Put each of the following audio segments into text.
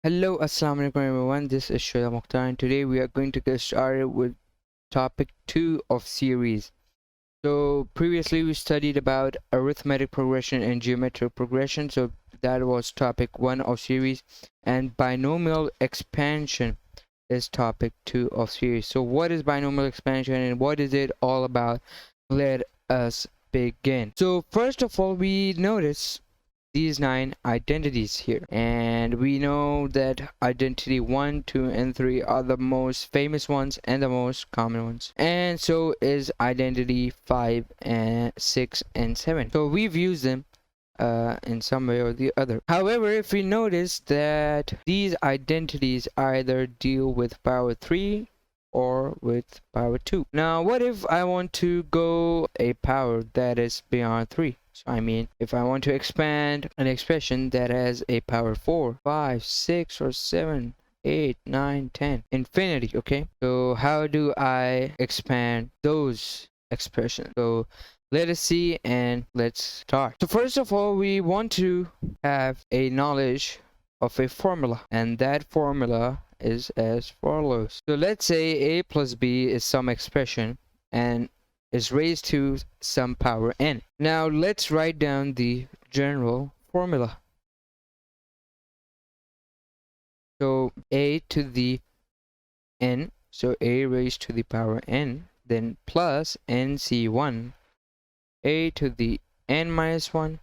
Hello, assalamu alaikum everyone. This is Shoya Mukhtar, and today we are going to get started with topic 2 of series. So previously we studied about arithmetic progression and geometric progression. So that was topic 1 of series, and binomial expansion is topic 2 of series. So what is binomial expansion and what is it all about? Let us begin. So first of all, we notice these 9 identities here, and we know that identity 1, 2 and 3 are the most famous ones and the most common ones, and so is identity 5 and 6 and 7. So we've used them in some way or the other. However, if we notice that these identities either deal with power 3 or with power 2. Now what if I want to go a power that is beyond 3? So I mean, if I want to expand an expression that has a power 4, 5, 6 or 7, 8, 9, 10, infinity, okay? So how do I expand those expressions? So let us see and let's start. So first of all, we want to have a knowledge of a formula, and that formula is as follows. So let's say a plus b is some expression and is raised to some power n. Now let's write down the general formula. So a to the n, so a raised to the power n, then plus nc1, a to the n minus 1,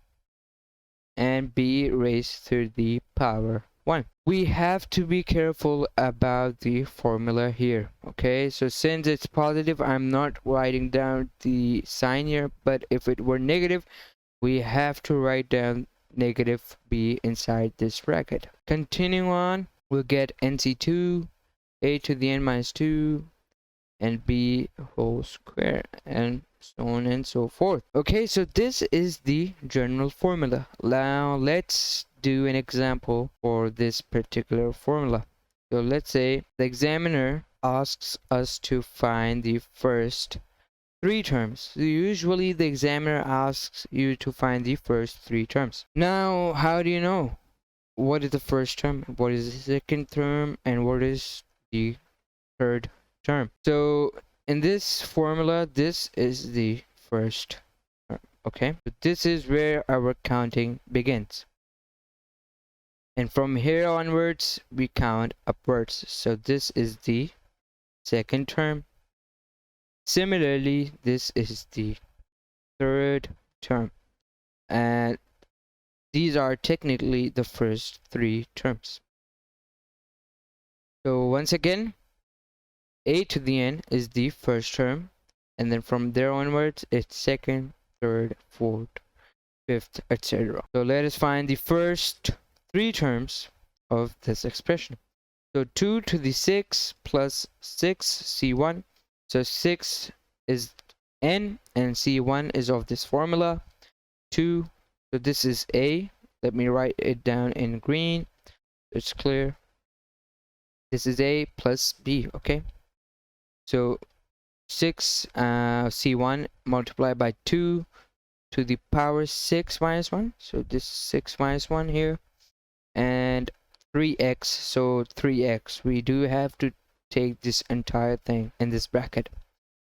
and b raised to the power 1. We have to be careful about the formula here, okay? So since it's positive, I'm not writing down the sign here, but if it were negative, we have to write down negative b inside this bracket. Continuing on, we'll get nc2, a to the n minus 2, and b whole square, and so on and so forth. Okay, so this is the general formula. Now let's do an example for this particular formula. So let's say the examiner asks us to find the first 3 terms. So usually the examiner asks you to find the first 3 terms. Now how do you know what is the first term, what is the second term, and what is the third term? So in this formula, this is the first term, okay? So this is where our counting begins, and from here onwards we count upwards. So this is the second term. Similarly, this is the third term, and these are technically the first 3 terms. So once again, a to the n is the first term, and then from there onwards it's second, third, fourth, fifth, etc. So let us find the first 3 terms of this expression. So 2 to the 6 plus 6 c1. So 6 is n and c1 is of this formula 2. So this is a. Let me write it down in green, it's clear. This is a plus b, okay? So 6 c1 multiplied by 2 to the power 6 minus 1. So this is 6 minus 1 here, and 3x. So 3x, we do have to take this entire thing in this bracket,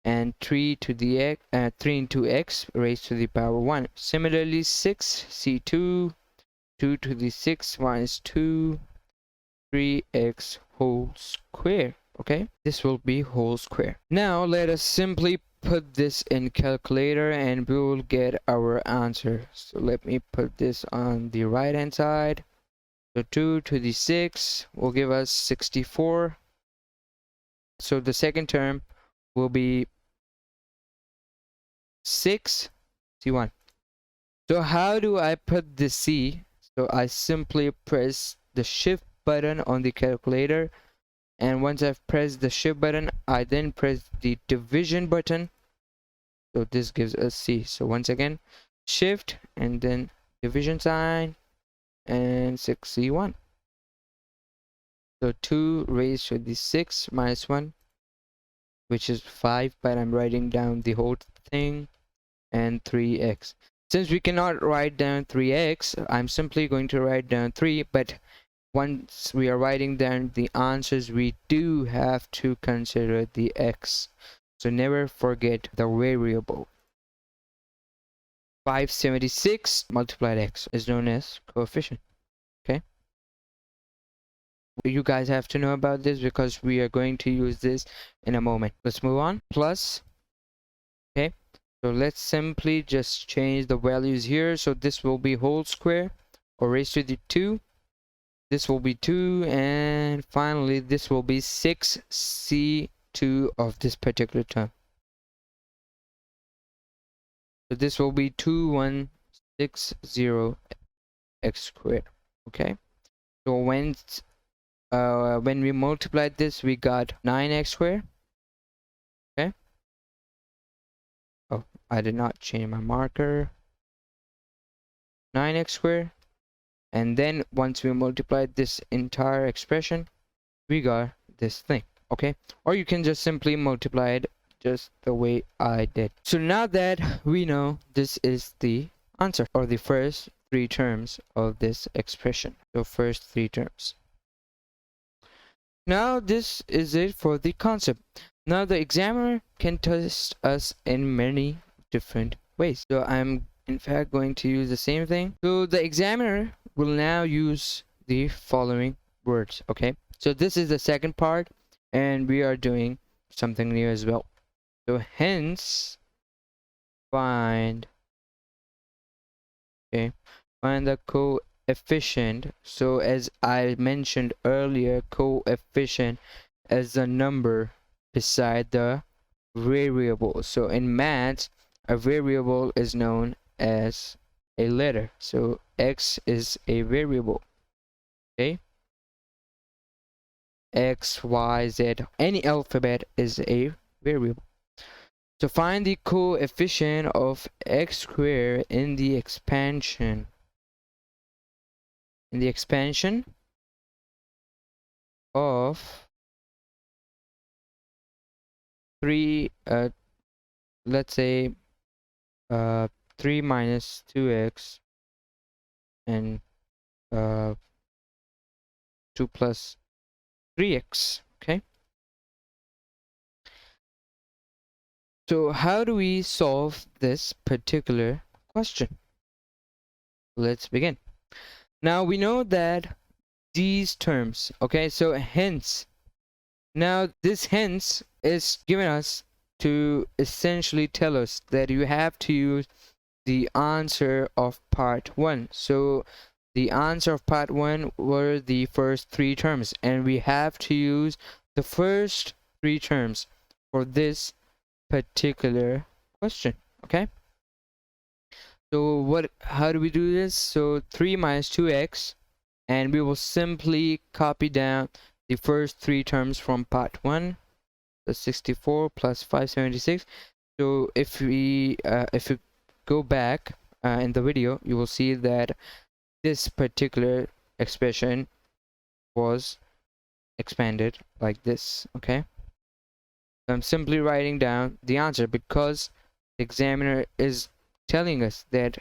and 3 to the x, 3 into x raised to the power 1. Similarly, 6 c2, 2 to the 6 minus 2, 3x whole square. Okay, this will be whole square. Now let us simply put this in calculator and we will get our answer. So let me put this on the right hand side. So 2 to the 6 will give us 64. So the second term will be 6 c1. So how do I put the c? So I simply press the shift button on the calculator, and once I've pressed the shift button, I then press the division button. So this gives us c. So once again, shift and then division sign, and 6c1. So 2 raised to the 6 minus 1, which is 5, but I'm writing down the whole thing, and 3x. Since we cannot write down 3x, I'm simply going to write down 3, but once we are writing down the answers, we do have to consider the x. So never forget the variable. 576 multiplied x is known as coefficient. Okay, you guys have to know about this because we are going to use this in a moment. Let's move on. Plus, okay, so let's simply just change the values here. So this will be whole square or raised to the 2. This will be 2, and finally this will be 6c2 of this particular term. So this will be 2160 x squared. Okay, so when we multiplied this, we got 9x squared. Okay, oh, I did not change my marker. 9x squared, and then once we multiplied this entire expression, we got this thing. Okay, or you can just simply multiply it just the way I did. So now that we know this is the answer, or the first 3 terms of this expression, so first 3 terms. Now this is it for the concept. Now the examiner can test us in many different ways. So I'm in fact going to use the same thing. So the examiner will now use the following words. Okay, so this is the second part, and we are doing something new as well. So hence find the coefficient. So as I mentioned earlier, coefficient is the number beside the variable. So in maths, a variable is known as a letter. So x is a variable. Okay, x, y, z, any alphabet is a variable. So find the coefficient of x squared in the expansion. In the expansion of 3, let's say 3 minus 2x and 2 plus 3x. Okay, so how do we solve this particular question? Let's begin. Now we know that these terms, okay, so hence, now this hence is given us to essentially tell us that you have to use the answer of part 1. So the answer of part 1 were the first 3 terms, and we have to use the first 3 terms for this particular question. Okay, so how do we do this? So 3 minus 2x, and we will simply copy down the first 3 terms from part 1. The 64 plus 576. So if you go back in the video, you will see that this particular expression was expanded like this. Okay, so I'm simply writing down the answer because the examiner is telling us that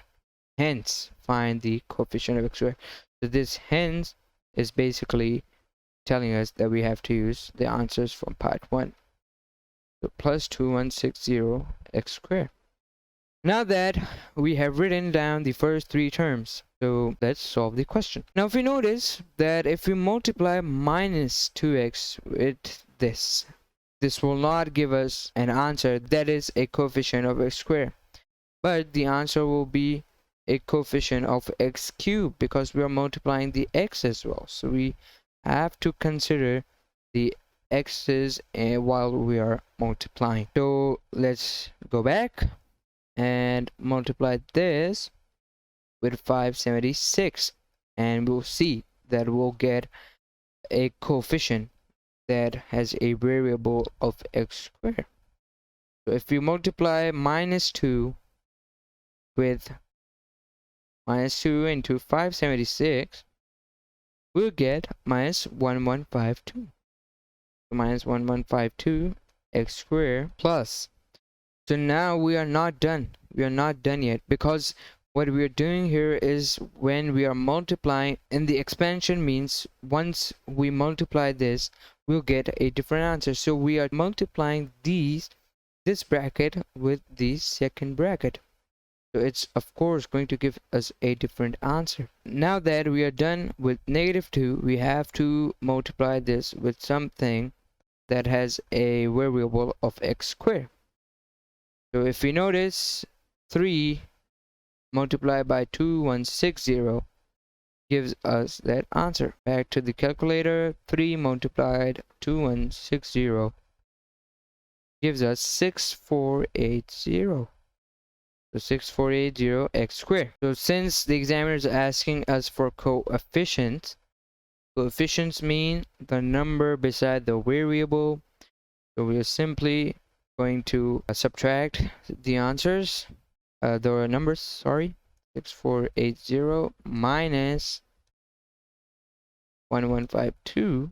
hence find the coefficient of x squared. So this hence is basically telling us that we have to use the answers from part 1. So plus 2160 x squared. Now that we have written down the first 3 terms, so let's solve the question. Now if we notice that if we multiply minus 2x with this will not give us an answer that is a coefficient of x squared, but the answer will be a coefficient of x cubed because we are multiplying the x as well. So we have to consider the x's while we are multiplying. So let's go back and multiply this with 576, and we'll see that we'll get a coefficient that has a variable of x squared. So if we multiply minus 2 with minus 2 into 576, we'll get minus 1152. So minus 1152 x squared plus. So now we are not done. We are not done yet because what we are doing here is when we are multiplying, and the expansion means once we multiply this, we'll get a different answer. So we are multiplying this bracket with the second bracket. So it's of course going to give us a different answer. Now that we are done with -2, we have to multiply this with something that has a variable of x squared. So if we notice, 3 multiplied by 2160 gives us that answer. Back to the calculator, 3 multiplied 2160 gives us 6480. So 6480 x squared. So since the examiner is asking us for coefficients, coefficients mean the number beside the variable. So we are simply going to subtract the answers, the numbers, sorry. 6480 minus 1152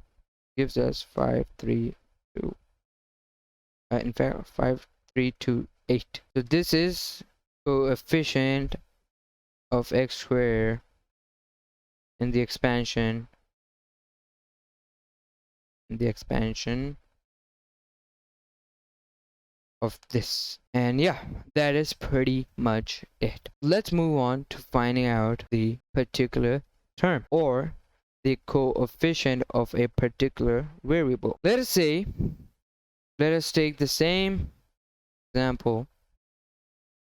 gives us 532. In fact, 5328. So this is coefficient of x squared in the expansion. Of this. And yeah, that is pretty much it. Let's move on to finding out the particular term or the coefficient of a particular variable. Let us take the same example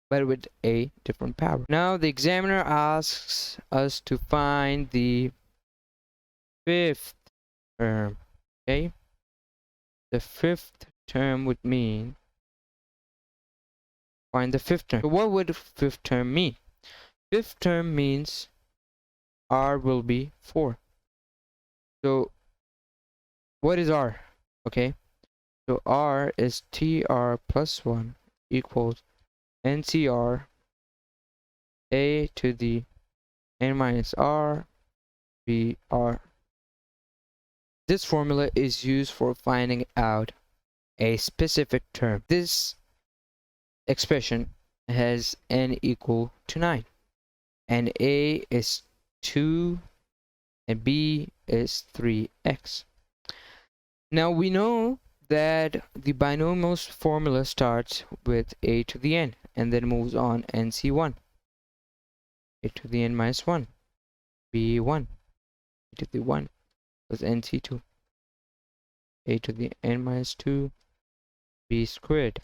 but with a different power. Now the examiner asks us to find the fifth term. Okay, the fifth term would mean find the fifth term. So what would fifth term mean? Fifth term means r will be 4. So what is r? Okay, so r is tr plus 1 equals ncr a to the n minus r br. This formula is used for finding out a specific term. This expression has n equal to 9, and a is 2 and b is 3x. Now we know that the binomial's formula starts with a to the n and then moves on nc1, a to the n minus 1, b1, a to the 1 plus nc2, a to the n minus 2, b squared.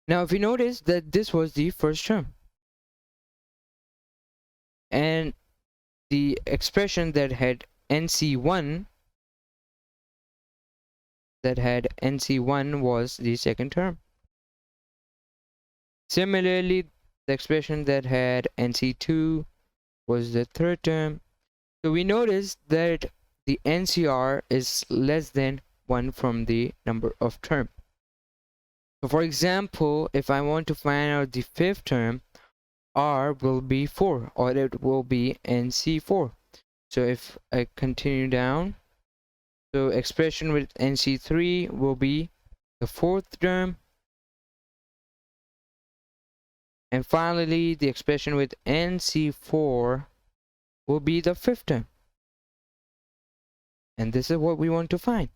Now if you notice that this was the first term, and the expression that had nc1 was the second term. Similarly, the expression that had nc2 was the third term. So we notice that the ncr is less than 1 from the number of term. So for example, if I want to find out the fifth term, r will be 4, or it will be nc4. So if I continue down, so expression with nc3 will be the fourth term, and finally the expression with nc4 will be the fifth term. And this is what we want to find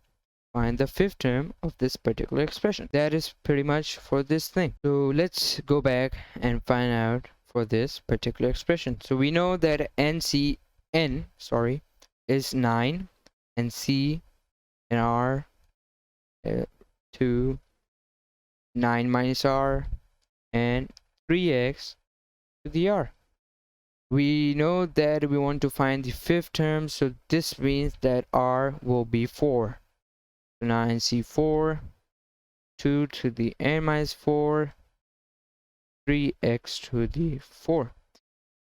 the fifth term of this particular expression. That is pretty much for this thing. So let's go back and find out for this particular expression. So we know that n is 9, and c and r 2, 9 minus r, and 3x to the r. We know that we want to find the fifth term, so this means that r will be 4. 9c4, 2 to the n minus 4, 3x to the 4.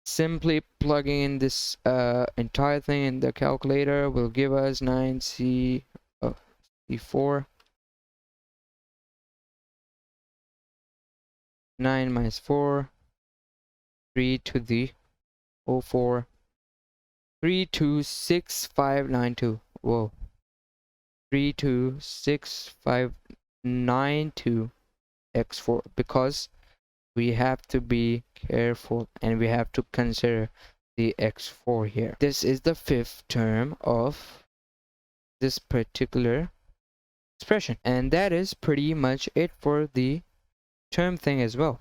Simply plugging in this entire thing in the calculator will give us 9c4, 9 minus 4, 3 to the 04, 326592. Whoa. 326592 x4, because we have to be careful and we have to consider the x4 here. This is the fifth term of this particular expression, and that is pretty much it for the term thing as well.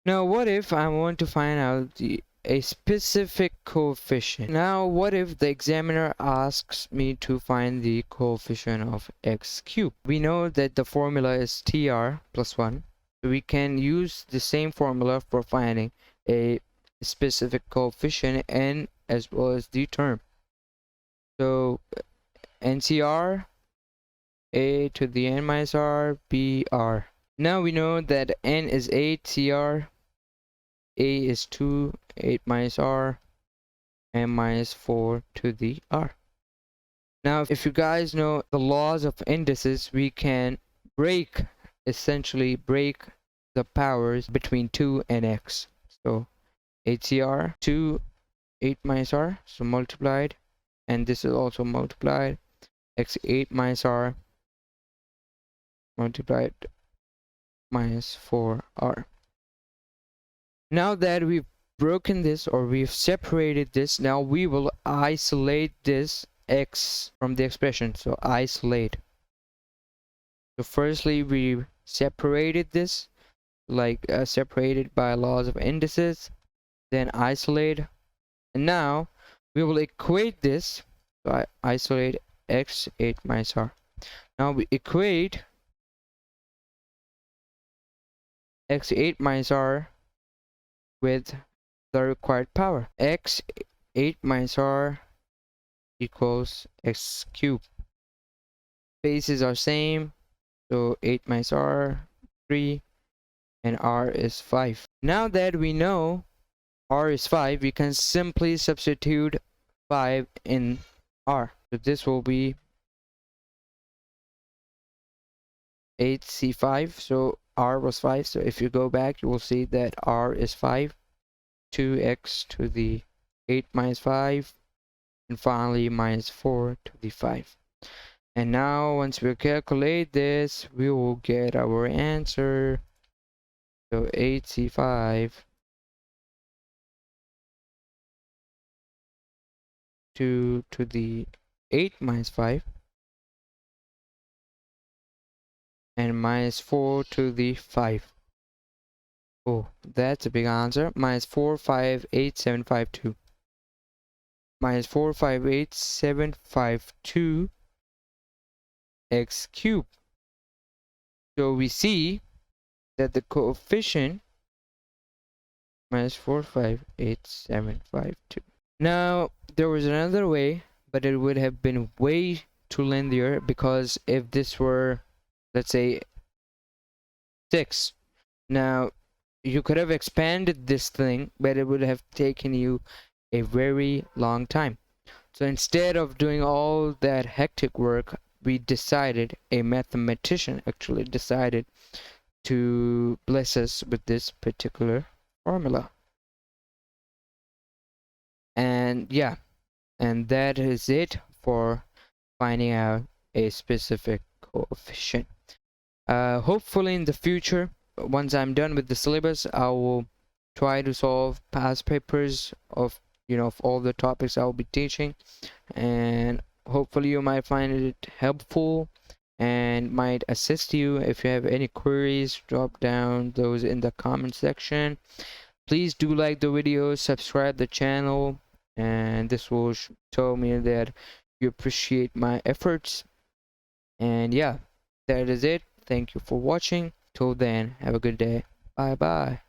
Now what if I want to find out a specific coefficient? Now what if the examiner asks me to find the coefficient of x cubed? We know that the formula is tr plus 1. So we can use the same formula for finding a specific coefficient n as well as the term. So ncr a to the n minus r br. Now we know that n is 8, cr a is 2, 8 minus r, and minus 4 to the r. Now, if you guys know the laws of indices, we can essentially break the powers between 2 and x. So 8cr, 2, 8 minus r, so multiplied, and this is also multiplied, x 8 minus r, multiplied, minus 4r. Now that we've broken this, or we've separated this, now we will isolate this x from the expression. So isolate. So firstly we separated this, like separated by laws of indices, then isolate, and now we will equate this. So I isolate x 8 minus r. Now we equate x 8 minus r with the required power. X 8 minus r equals x cubed. Bases are same, so 8 minus r 3 and r is 5. Now that we know r is 5, we can simply substitute 5 in r. So this will be 8c5. So r was 5, so if you go back you will see that r is 5, 2x to the 8 minus 5, and finally minus 4 to the 5. And now once we calculate this, we will get our answer. So 8c5 2 to the 8 minus 5 and minus 4 to the 5. Oh, that's a big answer. Minus 458,752. Minus 458,752 x cubed. So we see that the coefficient minus 458,752. Now there was another way, but it would have been way too linear, because if this were, let's say, 6, now you could have expanded this thing, but it would have taken you a very long time. So instead of doing all that hectic work, a mathematician actually decided to bless us with this particular formula. And yeah, and that is it for finding out a specific coefficient. Hopefully in the future, once I'm done with the syllabus, I will try to solve past papers of of all the topics I'll be teaching, and hopefully you might find it helpful and might assist you. If you have any queries, drop down those in the comment section. Please do like the video, subscribe the channel, and this will tell me that you appreciate my efforts. And yeah, that is it. Thank you for watching. Till then, have a good day. Bye bye.